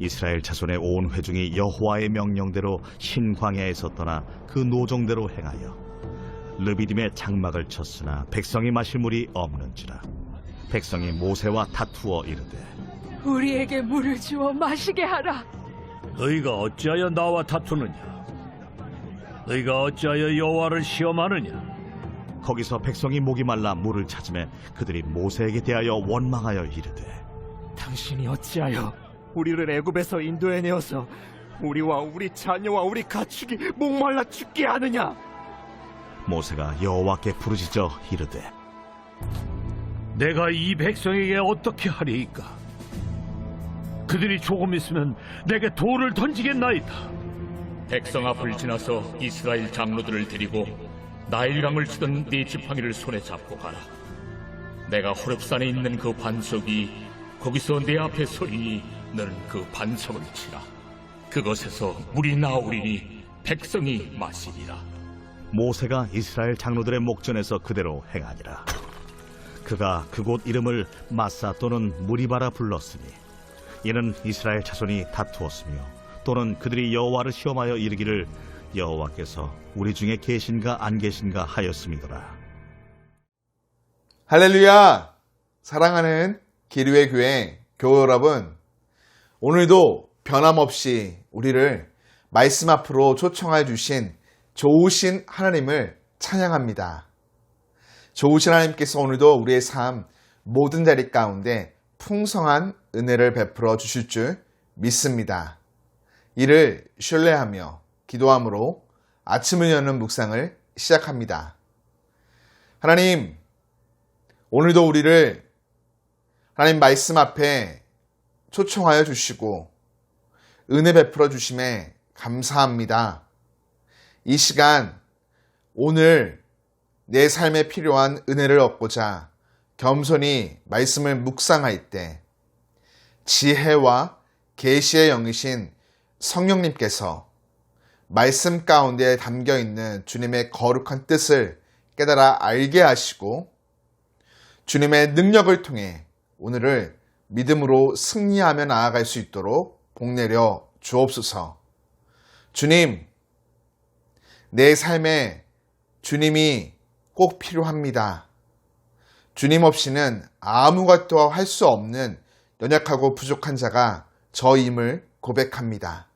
이스라엘 자손의 온 회중이 여호와의 명령대로 흰 광야에서 떠나 그 노정대로 행하여 르비딤의 장막을 쳤으나 백성이 마실 물이 없는지라. 백성이 모세와 다투어 이르되 우리에게 물을 주어 마시게 하라. 너희가 어찌하여 나와 다투느냐? 너희가 어찌하여 여호와를 시험하느냐? 거기서 백성이 목이 말라 물을 찾으매 그들이 모세에게 대하여 원망하여 이르되 당신이 어찌하여 우리를 애굽에서 인도해내어서 우리와 우리 자녀와 우리 가축이 목말라 죽게 하느냐? 모세가 여호와께 부르짖어 이르되 내가 이 백성에게 어떻게 하리이까? 그들이 조금 있으면 내게 돌을 던지겠나이다. 백성 앞을 지나서 이스라엘 장로들을 데리고 나일강을 치던 네 지팡이를 손에 잡고 가라. 내가 호렙산에 있는 그 반석이 거기서 내 앞에 서리니 너는 그 반석을 치라. 그것에서 물이 나오리니 백성이 마시리라. 모세가 이스라엘 장로들의 목전에서 그대로 행하니라. 그가 그곳 이름을 마사 또는 무리바라 불렀으니 이는 이스라엘 자손이 다투었으며 또는 그들이 여호와를 시험하여 이르기를 여호와께서 우리 중에 계신가 안 계신가 하였음이더라. 할렐루야! 사랑하는 기류의 교회 교우 여러분, 오늘도 변함없이 우리를 말씀 앞으로 초청해 주신 좋으신 하나님을 찬양합니다. 좋으신 하나님께서 오늘도 우리의 삶 모든 자리 가운데 풍성한 은혜를 베풀어 주실 줄 믿습니다. 이를 신뢰하며 기도함으로 아침을 여는 묵상을 시작합니다. 하나님, 오늘도 우리를 하나님 말씀 앞에 초청하여 주시고 은혜 베풀어 주심에 감사합니다. 이 시간 오늘 내 삶에 필요한 은혜를 얻고자 겸손히 말씀을 묵상할 때 지혜와 계시의 영이신 성령님께서 말씀 가운데 담겨있는 주님의 거룩한 뜻을 깨달아 알게 하시고 주님의 능력을 통해 오늘을 믿음으로 승리하며 나아갈 수 있도록 복내려 주옵소서. 주님, 내 삶에 주님이 꼭 필요합니다. 주님 없이는 아무것도 할 수 없는 연약하고 부족한 자가 저임을 고백합니다.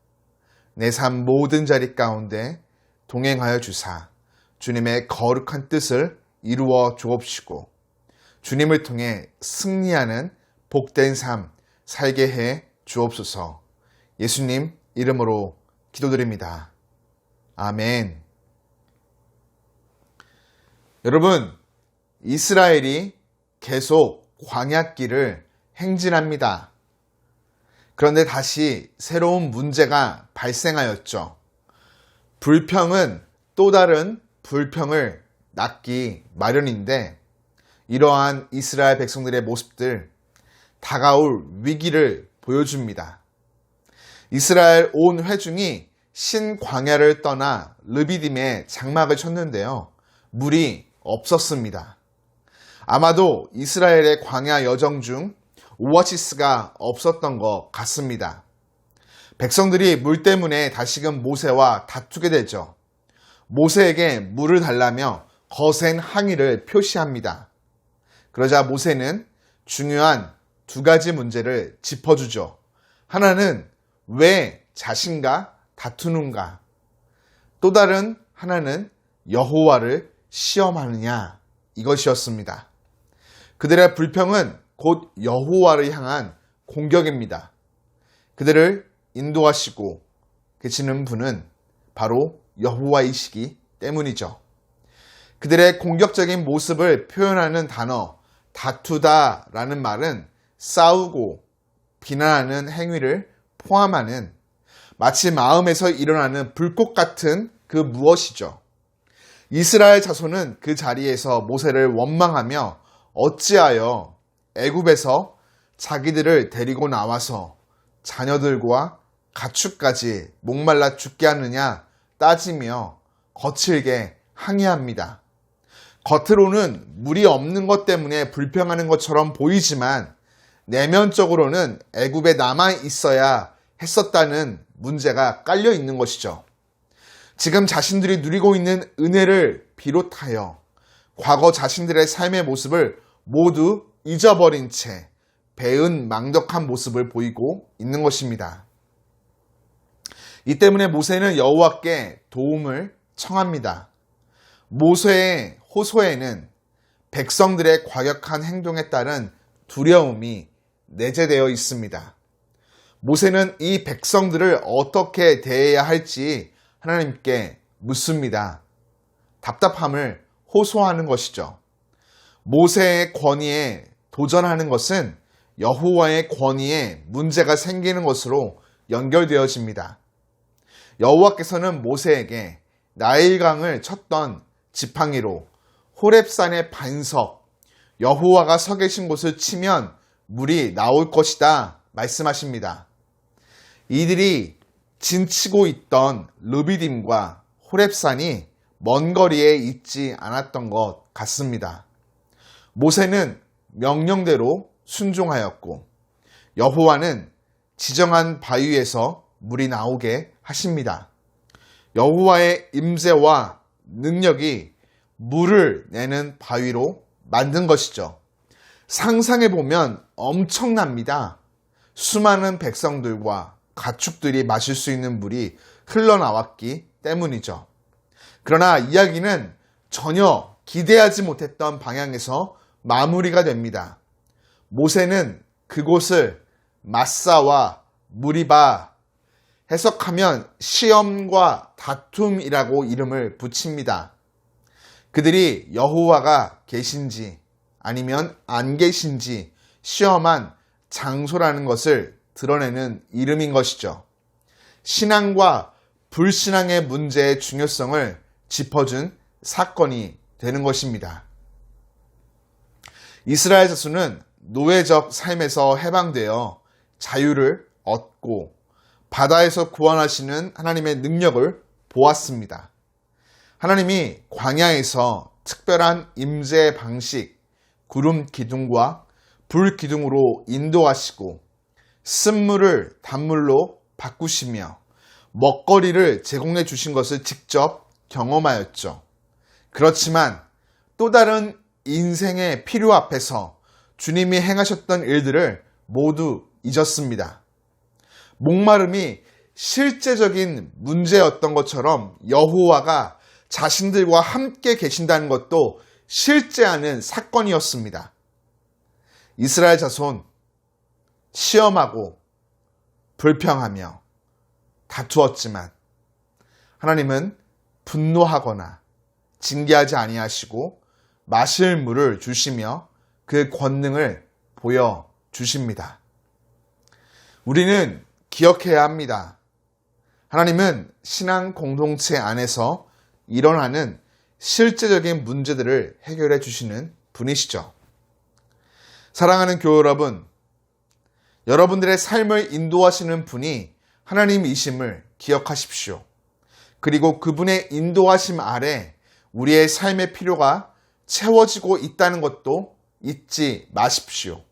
내 삶 모든 자리 가운데 동행하여 주사 주님의 거룩한 뜻을 이루어 주옵시고 주님을 통해 승리하는 복된 삶 살게 해 주옵소서. 예수님 이름으로 기도드립니다. 아멘. 여러분, 이스라엘이 계속 광야길을 행진합니다. 그런데 다시 새로운 문제가 발생하였죠. 불평은 또 다른 불평을 낳기 마련인데 이러한 이스라엘 백성들의 모습들, 다가올 위기를 보여줍니다. 이스라엘 온 회중이 신광야를 떠나 르비딤에 장막을 쳤는데요. 물이 없었습니다. 아마도 이스라엘의 광야 여정 중 오아시스가 없었던 것 같습니다. 백성들이 물 때문에 다시금 모세와 다투게 되죠. 모세에게 물을 달라며 거센 항의를 표시합니다. 그러자 모세는 중요한 두 가지 문제를 짚어주죠. 하나는 왜 자신과 다투는가? 또 다른 하나는 여호와를 시험하느냐? 이것이었습니다. 그들의 불평은 곧 여호와를 향한 공격입니다. 그들을 인도하시고 계시는 분은 바로 여호와이시기 때문이죠. 그들의 공격적인 모습을 표현하는 단어 다투다라는 말은 싸우고 비난하는 행위를 포함하는 마치 마음에서 일어나는 불꽃 같은 그 무엇이죠. 이스라엘 자손은 그 자리에서 모세를 원망하며 어찌하여 애굽에서 자기들을 데리고 나와서 자녀들과 가축까지 목말라 죽게 하느냐 따지며 거칠게 항의합니다. 겉으로는 물이 없는 것 때문에 불평하는 것처럼 보이지만 내면적으로는 애굽에 남아 있어야 했었다는 문제가 깔려 있는 것이죠. 지금 자신들이 누리고 있는 은혜를 비롯하여 과거 자신들의 삶의 모습을 모두 잊어버린 채 배은망덕한 모습을 보이고 있는 것입니다. 이 때문에 모세는 여호와께 도움을 청합니다. 모세의 호소에는 백성들의 과격한 행동에 따른 두려움이 내재되어 있습니다. 모세는 이 백성들을 어떻게 대해야 할지 하나님께 묻습니다. 답답함을 호소하는 것이죠. 모세의 권위에 도전하는 것은 여호와의 권위에 문제가 생기는 것으로 연결되어집니다. 여호와께서는 모세에게 나일강을 쳤던 지팡이로 호렙산의 반석, 여호와가 서 계신 곳을 치면 물이 나올 것이다 말씀하십니다. 이들이 진치고 있던 르비딤과 호렙산이 먼 거리에 있지 않았던 것 같습니다. 모세는 명령대로 순종하였고 여호와는 지정한 바위에서 물이 나오게 하십니다. 여호와의 임재와 능력이 물을 내는 바위로 만든 것이죠. 상상해보면 엄청납니다. 수많은 백성들과 가축들이 마실 수 있는 물이 흘러나왔기 때문이죠. 그러나 이야기는 전혀 기대하지 못했던 방향에서 마무리가 됩니다. 모세는 그곳을 마사와 무리바, 해석하면 시험과 다툼이라고 이름을 붙입니다. 그들이 여호와가 계신지 아니면 안 계신지 시험한 장소라는 것을 드러내는 이름인 것이죠. 신앙과 불신앙의 문제의 중요성을 짚어준 사건이 되는 것입니다. 이스라엘 자손은 노예적 삶에서 해방되어 자유를 얻고 바다에서 구원하시는 하나님의 능력을 보았습니다. 하나님이 광야에서 특별한 임재 방식, 구름 기둥과 불 기둥으로 인도하시고 쓴물을 단물로 바꾸시며 먹거리를 제공해 주신 것을 직접 경험하였죠. 그렇지만 또 다른 인생의 필요 앞에서 주님이 행하셨던 일들을 모두 잊었습니다. 목마름이 실제적인 문제였던 것처럼 여호와가 자신들과 함께 계신다는 것도 실제하는 사건이었습니다. 이스라엘 자손 시험하고 불평하며 다투었지만 하나님은 분노하거나 징계하지 아니하시고 마실 물을 주시며 그 권능을 보여주십니다. 우리는 기억해야 합니다. 하나님은 신앙 공동체 안에서 일어나는 실제적인 문제들을 해결해 주시는 분이시죠. 사랑하는 교회 여러분, 여러분들의 삶을 인도하시는 분이 하나님이심을 기억하십시오. 그리고 그분의 인도하심 아래 우리의 삶의 필요가 채워지고 있다는 것도 잊지 마십시오.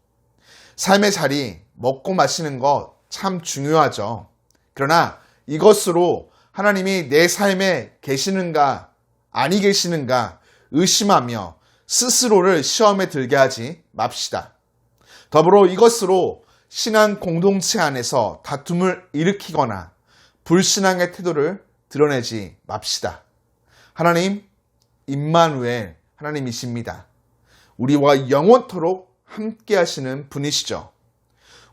삶의 자리, 먹고 마시는 것 참 중요하죠. 그러나 이것으로 하나님이 내 삶에 계시는가 아니 계시는가 의심하며 스스로를 시험에 들게 하지 맙시다. 더불어 이것으로 신앙 공동체 안에서 다툼을 일으키거나 불신앙의 태도를 드러내지 맙시다. 하나님, 임마누엘 하나님이십니다. 우리와 영원토록 함께 하시는 분이시죠.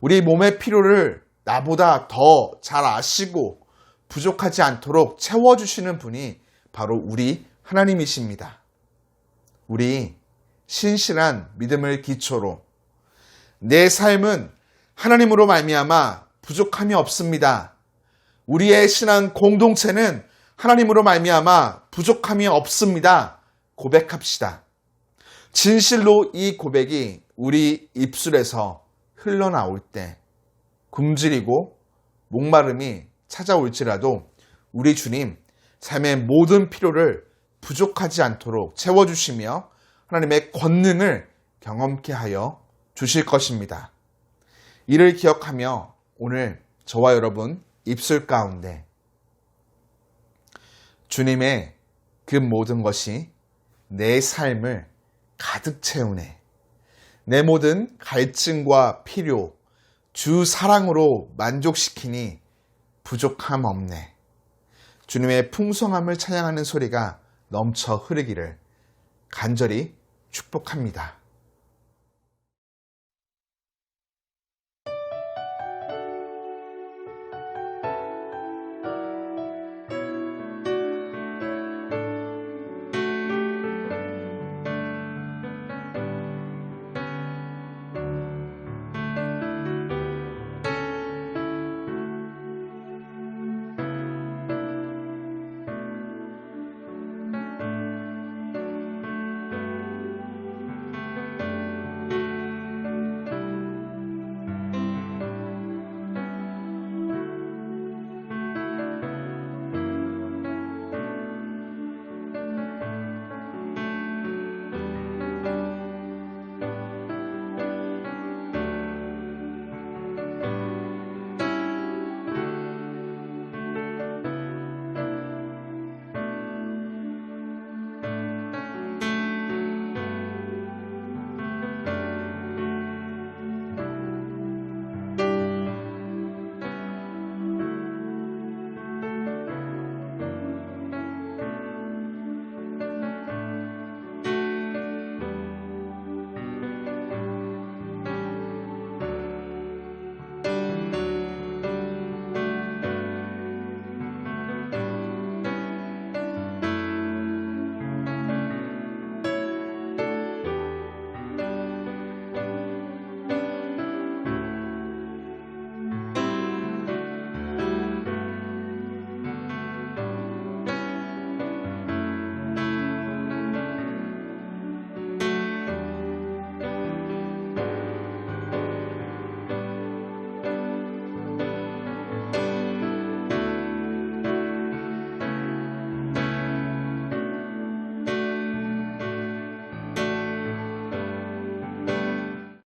우리 몸의 필요를 나보다 더 잘 아시고 부족하지 않도록 채워주시는 분이 바로 우리 하나님이십니다. 우리 신실한 믿음을 기초로 내 삶은 하나님으로 말미암아 부족함이 없습니다. 우리의 신앙 공동체는 하나님으로 말미암아 부족함이 없습니다. 고백합시다. 진실로 이 고백이 우리 입술에서 흘러나올 때 굶주리고 목마름이 찾아올지라도 우리 주님 삶의 모든 필요를 부족하지 않도록 채워주시며 하나님의 권능을 경험케 하여 주실 것입니다. 이를 기억하며 오늘 저와 여러분 입술 가운데 주님의 그 모든 것이 내 삶을 가득 채우네. 내 모든 갈증과 필요, 주 사랑으로 만족시키니 부족함 없네. 주님의 풍성함을 찬양하는 소리가 넘쳐 흐르기를 간절히 축복합니다.